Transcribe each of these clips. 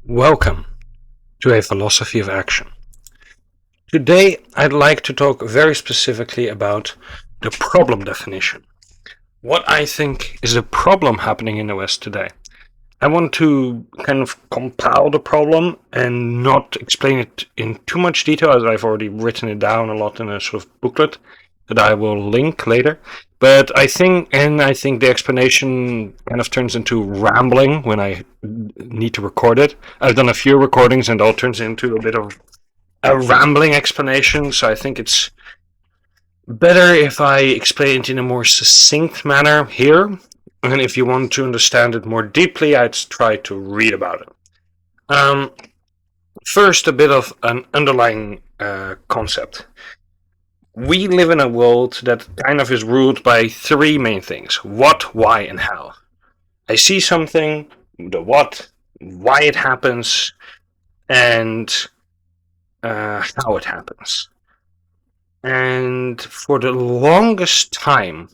Welcome to a philosophy of action. Today I'd like to talk very specifically about the problem definition. What I think is the problem happening in the West today. I want to kind of compile the problem and not explain it in too much detail, as I've already written it down a lot in a sort of booklet that I will link later. But I think the explanation kind of turns into rambling when I need to record it. I've done a few recordings and it all turns into a bit of a rambling explanation, so I think it's better if I explain it in a more succinct manner here. And if you want to understand it more deeply, I'd try to read about it. First, a bit of an underlying concept. We live in a world that kind of is ruled by three main things: what, why, and how. I see something, the what, why it happens, and how it happens. And for the longest time,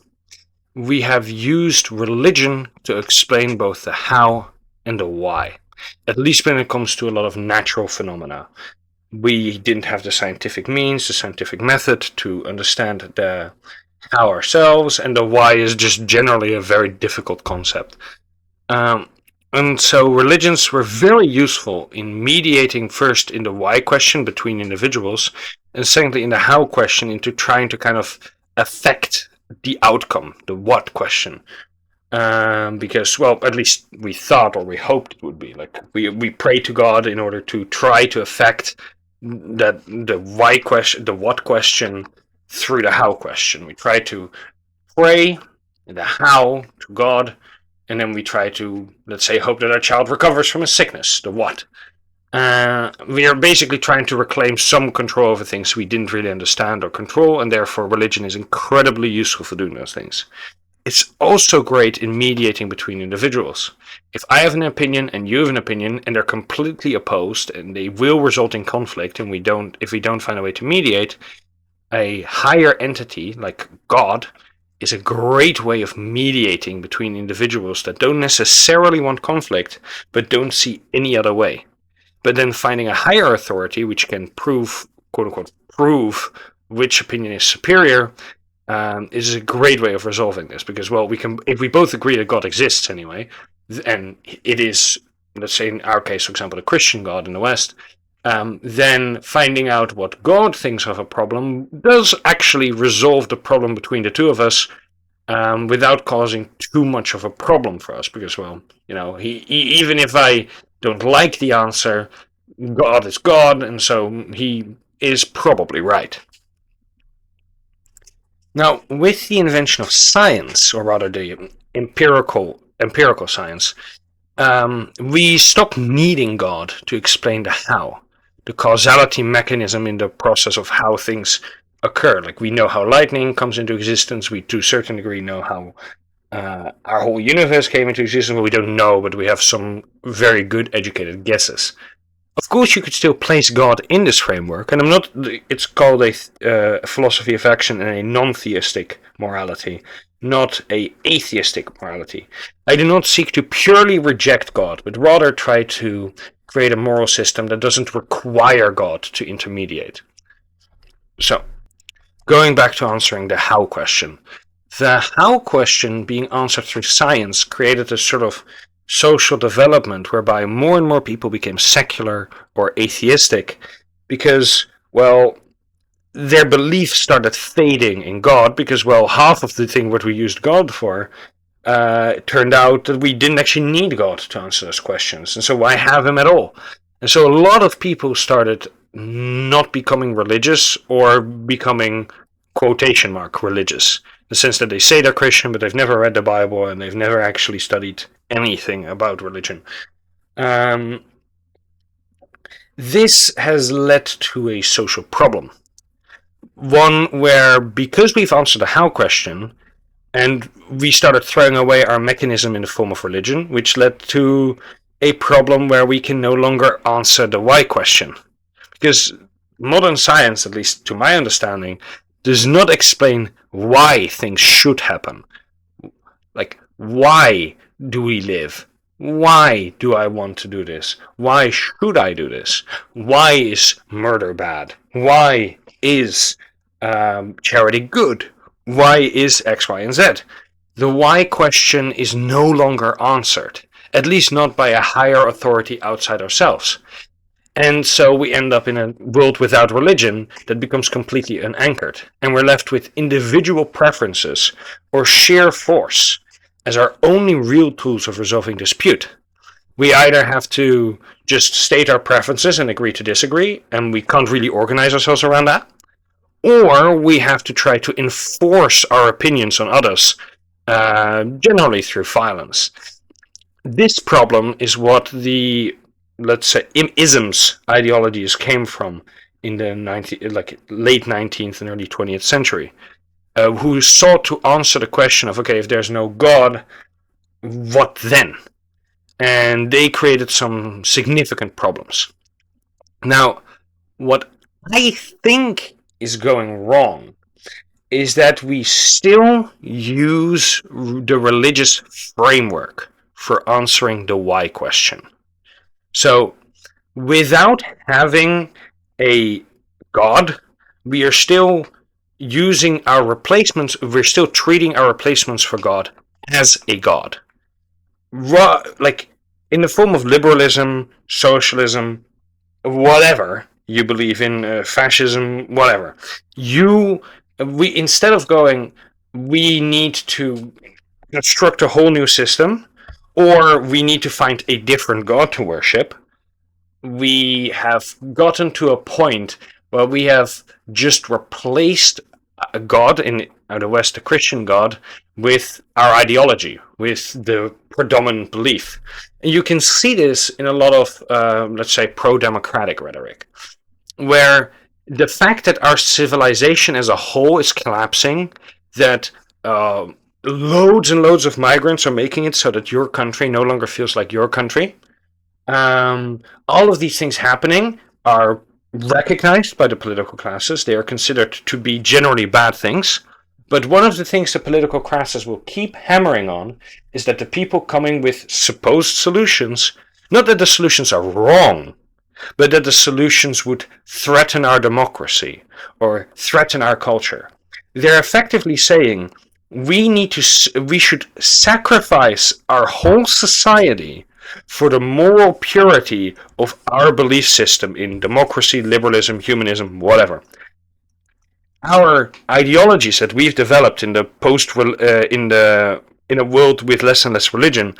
we have used religion to explain both the how and the why, at least when it comes to a lot of natural phenomena. We didn't have the scientific means, the scientific method to understand the how ourselves, and the why is just generally a very difficult concept. And so religions were very useful in mediating first in the why question between individuals, and secondly in the how question into trying to kind of affect the outcome, the what question. Because, well, at least we thought or we hoped it would be. Like we pray to God in order to try to affect that the why question, the what question, through the how question. We try to pray the how to God, and then we try to, let's say, hope that our child recovers from a sickness, the what. We are basically trying to reclaim some control over things we didn't really understand or control, and therefore religion is incredibly useful for doing those things. It's also great in mediating between individuals. If I have an opinion and you have an opinion and they're completely opposed and they will result in conflict, and if we don't find a way to mediate, a higher entity like God is a great way of mediating between individuals that don't necessarily want conflict but don't see any other way. But then finding a higher authority which can prove, quote unquote, prove which opinion is superior, is a great way of resolving this, because, well, if we both agree that God exists anyway, and it is, let's say in our case, for example, the Christian God in the West, then finding out what God thinks of a problem does actually resolve the problem between the two of us, without causing too much of a problem for us, because, well, even if I don't like the answer, God is God, and so he is probably right. Now, with the invention of science, or rather the empirical science, we stop needing God to explain the how, the causality mechanism in the process of how things occur. Like, we know how lightning comes into existence, we to a certain degree know how our whole universe came into existence, but we don't know, but we have some very good educated guesses. Of course, you could still place God in this framework, and it's called a philosophy of action and a non-theistic morality, not a atheistic morality. I do not seek to purely reject God, but rather try to create a moral system that doesn't require God to intermediate. So, going back to answering the how question. The how question, being answered through science, created a sort of social development whereby more and more people became secular or atheistic because, well, their beliefs started fading in God, because, well, half of the thing what we used God for, it turned out that we didn't actually need God to answer those questions, and so why have him at all? And so a lot of people started not becoming religious, or becoming quotation mark religious, in the sense that they say they're Christian, but they've never read the Bible and they've never actually studied anything about religion. This has led to a social problem. One where, because we've answered the how question, and we started throwing away our mechanism in the form of religion, which led to a problem where we can no longer answer the why question. Because modern science, at least to my understanding, does not explain why things should happen. Like, why do we live? Why do I want to do this? Why should I do this? Why is murder bad? Why is charity good? Why is X, Y, and Z? The why question is no longer answered, at least not by a higher authority outside ourselves. And so we end up in a world without religion that becomes completely unanchored, and we're left with individual preferences or sheer force as our only real tools of resolving dispute. We either have to just state our preferences and agree to disagree, and we can't really organize ourselves around that, or we have to try to enforce our opinions on others, generally through violence. This problem is what the, let's say, isms ideologies came from in the late 19th and early 20th century, who sought to answer the question of, okay, if there's no God, what then? And they created some significant problems. Now, what I think is going wrong is that we still use the religious framework for answering the why question. So, without having a God, we are still using our replacements, we're still treating our replacements for God as a God. Like, in the form of liberalism, socialism, whatever you believe in, fascism, whatever. We instead of going, we need to construct a whole new system, or we need to find a different God to worship, we have gotten to a point where we have just replaced a God, in the West, a Christian God, with our ideology, with the predominant belief. And you can see this in a lot of, let's say, pro-democratic rhetoric, where the fact that our civilization as a whole is collapsing, that loads and loads of migrants are making it so that your country no longer feels like your country. All of these things happening are recognized by the political classes. They are considered to be generally bad things. But one of the things the political classes will keep hammering on is that the people coming with supposed solutions, not that the solutions are wrong, but that the solutions would threaten our democracy or threaten our culture. They're effectively saying we should sacrifice our whole society for the moral purity of our belief system in democracy, liberalism, humanism, whatever. Our ideologies that we've developed in the in a world with less and less religion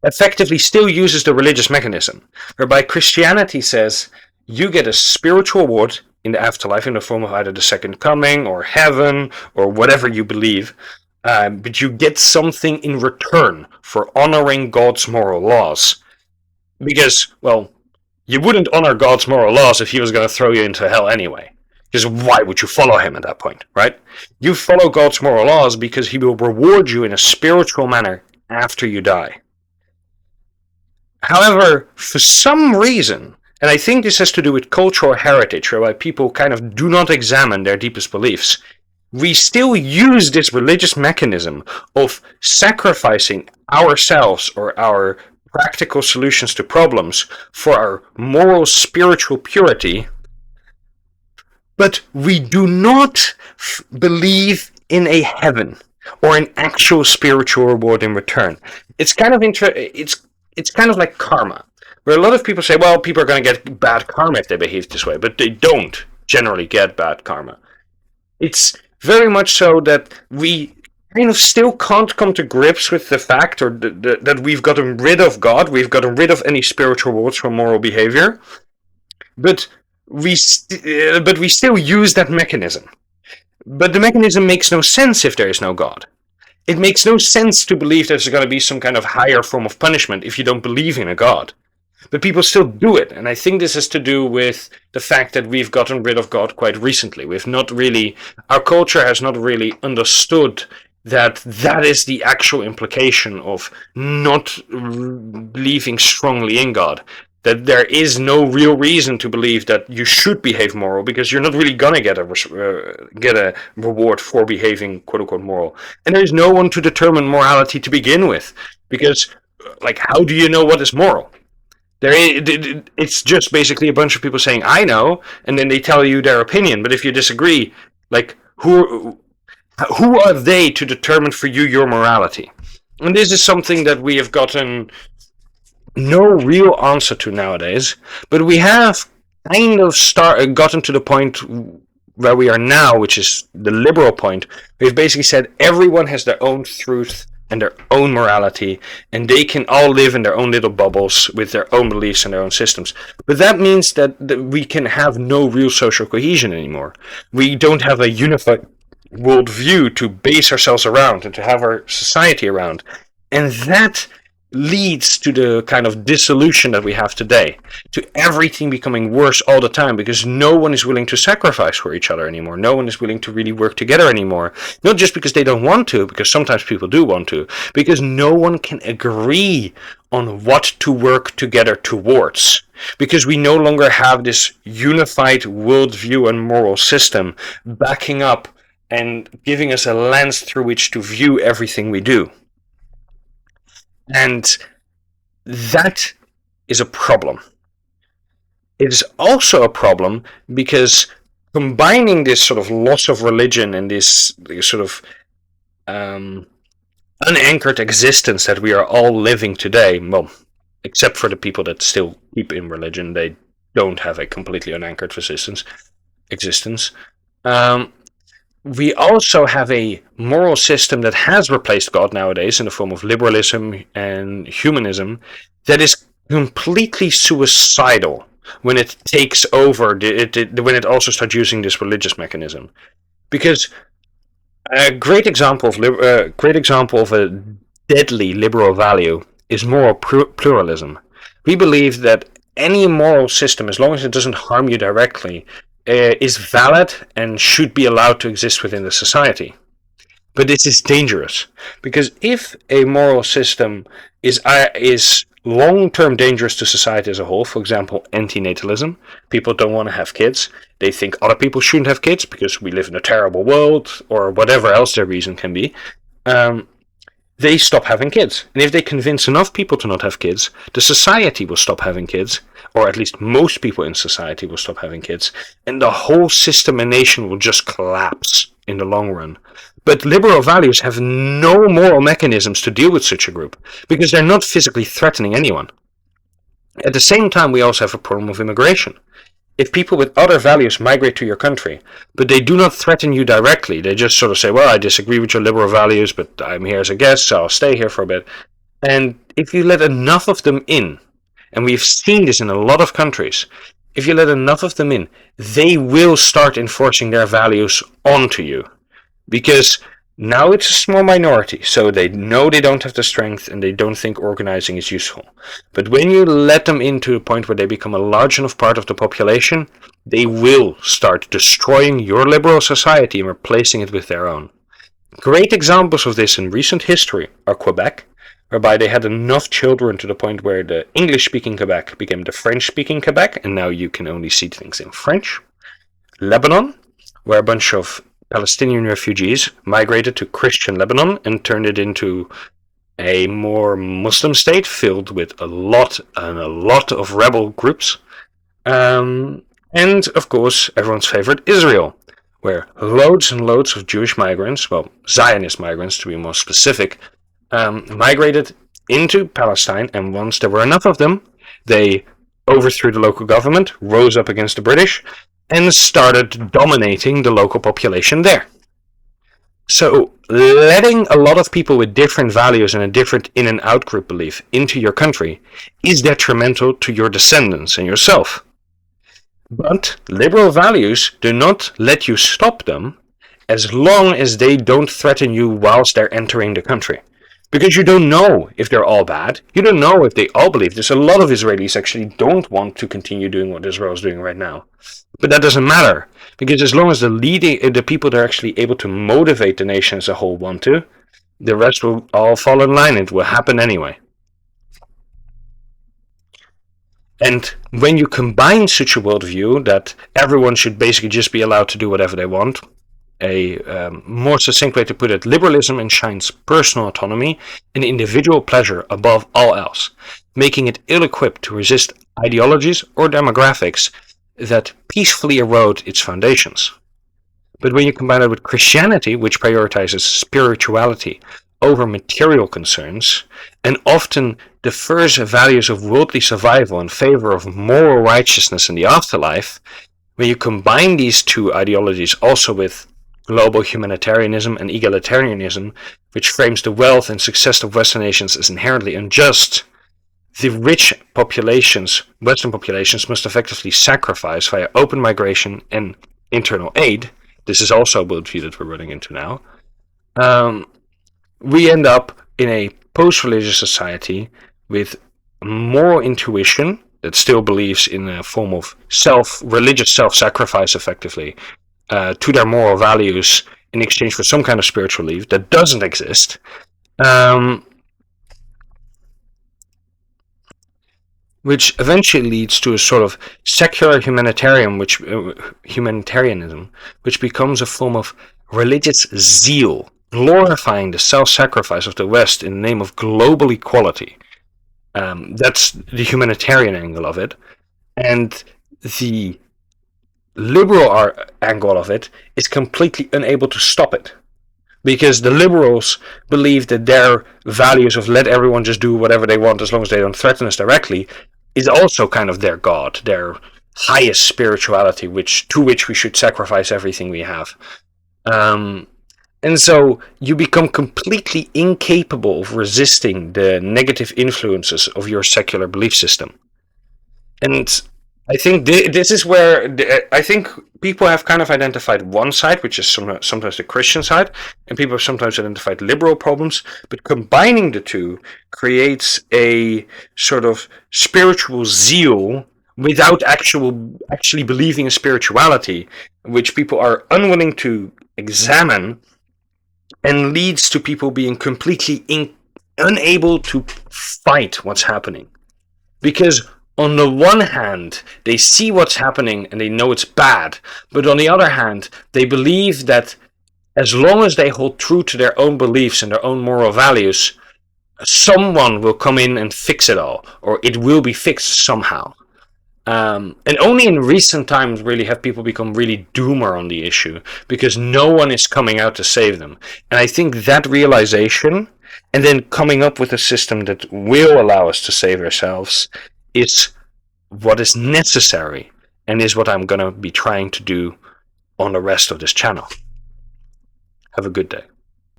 effectively still uses the religious mechanism, whereby Christianity says you get a spiritual reward in the afterlife in the form of either the second coming or heaven or whatever you believe, but you get something in return for honoring God's moral laws. Because, well, you wouldn't honor God's moral laws if he was going to throw you into hell anyway. Because why would you follow him at that point, right? You follow God's moral laws because he will reward you in a spiritual manner after you die. However, for some reason, and I think this has to do with cultural heritage, whereby people kind of do not examine their deepest beliefs, we still use this religious mechanism of sacrificing ourselves or our practical solutions to problems for our moral, spiritual purity, but we do not believe in a heaven or an actual spiritual reward in return. It's kind of it's kind of like karma, where a lot of people say, well, people are going to get bad karma if they behave this way, but they don't generally get bad karma. It's very much so that we kind of still can't come to grips with the fact, or that we've gotten rid of God, we've gotten rid of any spiritual rewards for moral behavior, but we still use that mechanism. But the mechanism makes no sense if there is no God. It makes no sense to believe there's going to be some kind of higher form of punishment if you don't believe in a God. But people still do it, and I think this has to do with the fact that we've gotten rid of God quite recently. Our culture has not really understood that is the actual implication of not believing strongly in God. That there is no real reason to believe that you should behave moral, because you're not really gonna get a reward for behaving quote unquote moral. And there's no one to determine morality to begin with, because like, how do you know what is moral? It's just basically a bunch of people saying I know, and then they tell you their opinion. But if you disagree, like who are they to determine for you your morality? And this is something that we have gotten no real answer to nowadays. But we have kind of gotten to the point where we are now, which is the liberal point. We've basically said everyone has their own truth and their own morality, and they can all live in their own little bubbles with their own beliefs and their own systems. But that means that we can have no real social cohesion anymore. We don't have a unified worldview to base ourselves around and to have our society around. And that leads to the kind of dissolution that we have today, to everything becoming worse all the time, because no one is willing to sacrifice for each other anymore. No one is willing to really work together anymore. Not just because they don't want to, because sometimes people do want to, because no one can agree on what to work together towards. Because we no longer have this unified worldview and moral system backing up and giving us a lens through which to view everything we do. And that is a problem. It is also a problem because combining this sort of loss of religion and this sort of unanchored existence that we are all living today, well, except for the people that still keep in religion, they don't have a completely unanchored existence. We also have a moral system that has replaced God nowadays in the form of liberalism and humanism that is completely suicidal when it takes over, when it also starts using this religious mechanism. Because a great example of a deadly liberal value is moral pluralism. We believe that any moral system, as long as it doesn't harm you directly, is valid and should be allowed to exist within the society. But this is dangerous, because if a moral system is long-term dangerous to society as a whole, for example, antinatalism, people don't want to have kids, they think other people shouldn't have kids because we live in a terrible world, or whatever else their reason can be, they stop having kids. And if they convince enough people to not have kids, the society will stop having kids, or at least most people in society will stop having kids, and the whole system and nation will just collapse in the long run. But liberal values have no moral mechanisms to deal with such a group, because they're not physically threatening anyone. At the same time, we also have a problem of immigration. If people with other values migrate to your country, but they do not threaten you directly, they just sort of say, well, I disagree with your liberal values, but I'm here as a guest, so I'll stay here for a bit. And if you let enough of them in, and we've seen this in a lot of countries, if you let enough of them in, they will start enforcing their values onto you. Because now it's a small minority, so they know they don't have the strength and they don't think organizing is useful. But when you let them into a point where they become a large enough part of the population, they will start destroying your liberal society and replacing it with their own. Great examples of this in recent history are Quebec, whereby they had enough children to the point where the English-speaking Quebec became the French-speaking Quebec, and now you can only see things in French. Lebanon, where a bunch of Palestinian refugees migrated to Christian Lebanon and turned it into a more Muslim state filled with a lot of rebel groups. And of course, everyone's favorite, Israel, where loads and loads of Jewish migrants, well, Zionist migrants to be more specific, migrated into Palestine, and once there were enough of them, they overthrew the local government, rose up against the British, and started dominating the local population there. So, letting a lot of people with different values and a different in and out group belief into your country is detrimental to your descendants and yourself. But liberal values do not let you stop them as long as they don't threaten you whilst they're entering the country. Because you don't know if they're all bad. You don't know if they all believe this. A lot of Israelis actually don't want to continue doing what Israel is doing right now. But that doesn't matter. Because as long as the people that are actually able to motivate the nation as a whole want to, the rest will all fall in line. It will happen anyway. And when you combine such a worldview that everyone should basically just be allowed to do whatever they want, a more succinct way to put it, liberalism enshrines personal autonomy and individual pleasure above all else, making it ill-equipped to resist ideologies or demographics that peacefully erode its foundations. But when you combine it with Christianity, which prioritizes spirituality over material concerns, and often defers values of worldly survival in favor of moral righteousness in the afterlife, when you combine these two ideologies also with global humanitarianism and egalitarianism, which frames the wealth and success of Western nations as inherently unjust, the rich populations, Western populations, must effectively sacrifice via open migration and internal aid. This is also a worldview that we're running into now. We end up in a post-religious society with moral intuition that still believes in a form of religious self-sacrifice, effectively, to their moral values in exchange for some kind of spiritual belief that doesn't exist. Which eventually leads to a sort of secular humanitarianism, which becomes a form of religious zeal, glorifying the self-sacrifice of the West in the name of global equality. That's the humanitarian angle of it. And the liberal angle of it is completely unable to stop it. Because the liberals believe that their values of let everyone just do whatever they want as long as they don't threaten us directly is also kind of their god, their highest spirituality, to which we should sacrifice everything we have. And so you become completely incapable of resisting the negative influences of your secular belief system. And I think this is where I think people have kind of identified one side, which is sometimes the Christian side, and people have sometimes identified liberal problems, but combining the two creates a sort of spiritual zeal without actually believing in spirituality, which people are unwilling to examine, and leads to people being completely unable to fight what's happening. Because on the one hand, they see what's happening and they know it's bad, but on the other hand, they believe that as long as they hold true to their own beliefs and their own moral values, someone will come in and fix it all, or it will be fixed somehow. And only in recent times really have people become really doomer on the issue, because no one is coming out to save them. And I think that realization, and then coming up with a system that will allow us to save ourselves, is what is necessary, and is what I'm going to be trying to do on the rest of this channel. Have a good day.